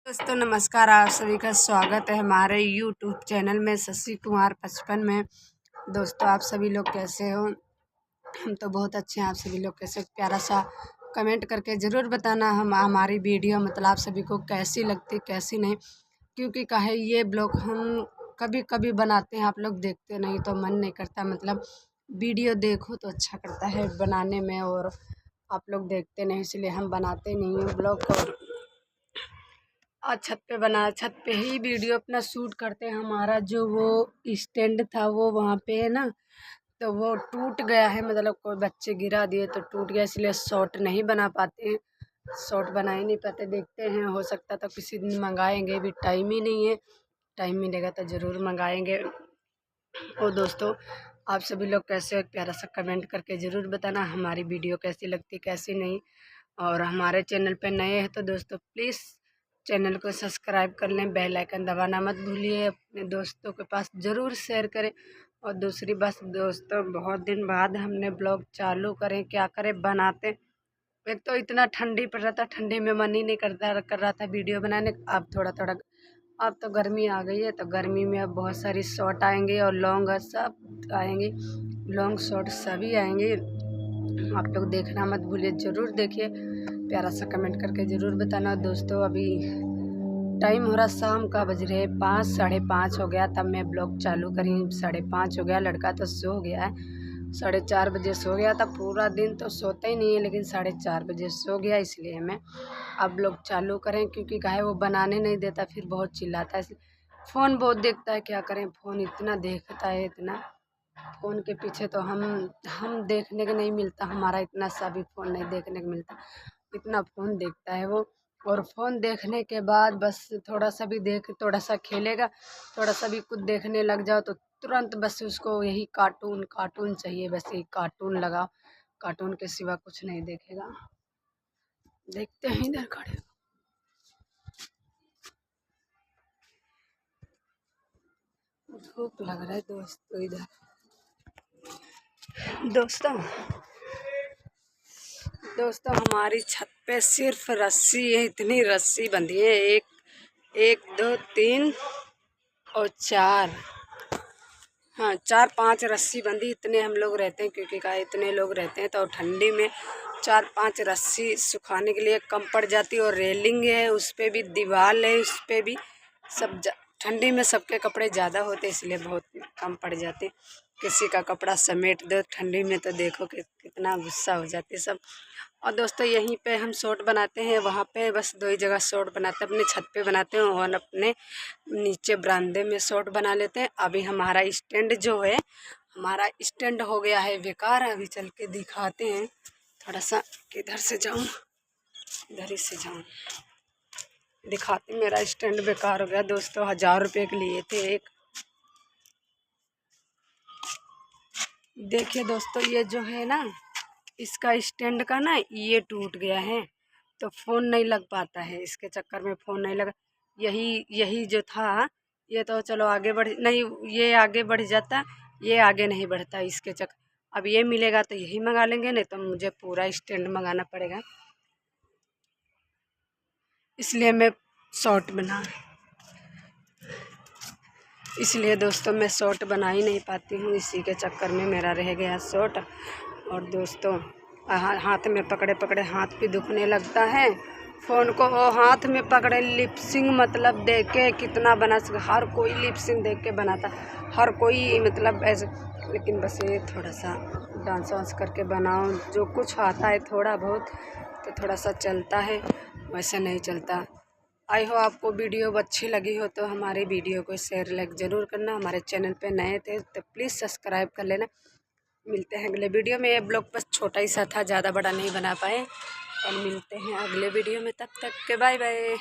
दोस्तों नमस्कार, आप सभी का स्वागत है हमारे YouTube चैनल में शशि कुमार 55 में। दोस्तों आप सभी लोग कैसे हो? हम तो बहुत अच्छे हैं। आप सभी लोग कैसे? प्यारा सा कमेंट करके ज़रूर बताना हमारी वीडियो मतलब आप सभी को कैसी लगती कैसी नहीं, क्योंकि काहे ये ब्लॉग हम कभी कभी बनाते हैं, आप लोग देखते नहीं तो मन नहीं करता, मतलब वीडियो देखो तो अच्छा करता है बनाने में, और आप लोग देखते नहीं इसलिए हम बनाते नहीं हैं ब्लॉग। और छत पे ही वीडियो अपना शूट करते हैं। हमारा जो वो स्टैंड था वो वहाँ पे है ना, तो वो टूट गया है, मतलब कोई बच्चे गिरा दिए तो टूट गया, इसलिए शॉर्ट नहीं बना पाते हैं, शॉर्ट बना ही नहीं पाते। देखते हैं, हो सकता तो किसी दिन मंगाएंगे, भी टाइम ही नहीं है, टाइम मिलेगा तो ज़रूर मंगाएंगे। और दोस्तों आप सभी लोग कैसे हो, प्यारा सा कमेंट करके ज़रूर बताना हमारी वीडियो कैसी लगती कैसी नहीं। और हमारे चैनल पे नए हैं तो दोस्तों प्लीज़ चैनल को सब्सक्राइब कर लें, बेल आइकन दबाना मत भूलिए, अपने दोस्तों के पास ज़रूर शेयर करें। और दूसरी बात दोस्तों, बहुत दिन बाद हमने ब्लॉग चालू करें, क्या करें बनाते। एक तो इतना ठंडी पड़ रहा था, ठंडी में मन ही नहीं कर रहा था वीडियो बनाने। अब थोड़ा थोड़ा अब तो गर्मी आ गई है, तो गर्मी में अब बहुत सारी शॉर्ट आएंगे और लॉन्ग सब आएंगे, लॉन्ग शॉर्ट सभी आएंगे। आप लोग देखना मत भूलिए, ज़रूर देखिए, प्यारा सा कमेंट करके ज़रूर बताना। दोस्तों अभी टाइम हो रहा शाम का, बज रहे 5 साढ़े 5 हो गया तब मैं ब्लॉग चालू करी। 5:30 हो गया, लड़का तो सो गया है, 4:30 बजे सो गया था। पूरा दिन तो सोता ही नहीं है, लेकिन 4:30 बजे सो गया, इसलिए मैं अब ब्लॉग चालू करें, क्योंकि काहे वो बनाने नहीं देता, फिर बहुत चिल्लाता है, इसलिए फ़ोन बहुत देखता है। क्या करें, फ़ोन इतना देखता है, इतना फ़ोन के पीछे तो हम देखने को नहीं मिलता, हमारा इतना सा भी फ़ोन नहीं देखने को मिलता, इतना फ़ोन देखता है वो। और फ़ोन देखने के बाद बस थोड़ा सा भी थोड़ा सा खेलेगा, थोड़ा सा भी कुछ देखने लग जाओ तो तुरंत बस उसको यही कार्टून कार्टून चाहिए, बस यही कार्टून लगाओ, कार्टून के सिवा कुछ नहीं देखेगा। देखते हैं, इधर खड़े धूप लग रहा है दोस्तों इधर। दोस्तों दोस्तों हमारी छत पे सिर्फ रस्सी है, इतनी रस्सी बंधी है, एक एक दो तीन और चार, हाँ 4-5 रस्सी बंधी, इतने हम लोग रहते हैं, क्योंकि का इतने लोग रहते हैं तो ठंडी में 4-5 रस्सी सुखाने के लिए कम पड़ जाती है। और रेलिंग है, उस पर भी दीवार है, उस पर भी सब ठंडी में सबके कपड़े ज़्यादा होते इसलिए बहुत कम पड़ जाते। किसी का कपड़ा समेट दो ठंडी में तो देखो कि कितना गुस्सा हो जाती है सब। और दोस्तों यहीं पे हम शॉर्ट बनाते हैं, वहाँ पे बस 2 ही जगह शॉर्ट बनाते हैं, अपने छत पे बनाते हैं और अपने नीचे बरामदे में शॉर्ट बना लेते हैं। अभी हमारा स्टैंड जो है, हमारा स्टैंड हो गया है बेकार, अभी चल के दिखाते हैं। थोड़ा सा किधर से जाऊँ, इधर ही से जाऊँ, दिखाते। मेरा स्टैंड बेकार हो गया दोस्तों, 1000 रुपये के लिए थे एक। देखिए दोस्तों ये जो है ना, इसका स्टैंड का ना ये टूट गया है, तो फ़ोन नहीं लग पाता है, इसके चक्कर में फ़ोन नहीं लगा। यही यही जो था ये तो चलो आगे बढ़ नहीं, ये आगे बढ़ जाता, ये आगे नहीं बढ़ता इसके चक्कर। अब ये मिलेगा तो यही मंगा लेंगे, नहीं तो मुझे पूरा स्टैंड मंगाना पड़ेगा, इसलिए मैं शॉर्ट बना इसलिए दोस्तों मैं शॉर्ट बना ही नहीं पाती हूँ, इसी के चक्कर में मेरा रह गया शॉर्ट। और दोस्तों हाथ में पकड़े पकड़े हाथ भी दुखने लगता है, फ़ोन को वो हाथ में पकड़े लिपसिंग मतलब देख के कितना बना सके, हर कोई लिपसिंग देख के बनाता, हर कोई मतलब ऐसे, लेकिन बस ये थोड़ा सा डांस वांस करके बनाओ, जो कुछ आता है थोड़ा बहुत तो थोड़ा सा चलता है, वैसे नहीं चलता। आई हो आपको वीडियो अच्छी लगी हो तो हमारे वीडियो को शेयर लाइक ज़रूर करना। हमारे चैनल पे नए थे तो प्लीज़ सब्सक्राइब कर लेना। मिलते हैं अगले वीडियो में। ये ब्लॉग बस छोटा ही सा था, ज़्यादा बड़ा नहीं बना पाए, और मिलते हैं अगले वीडियो में, तब तक के बाय बाय।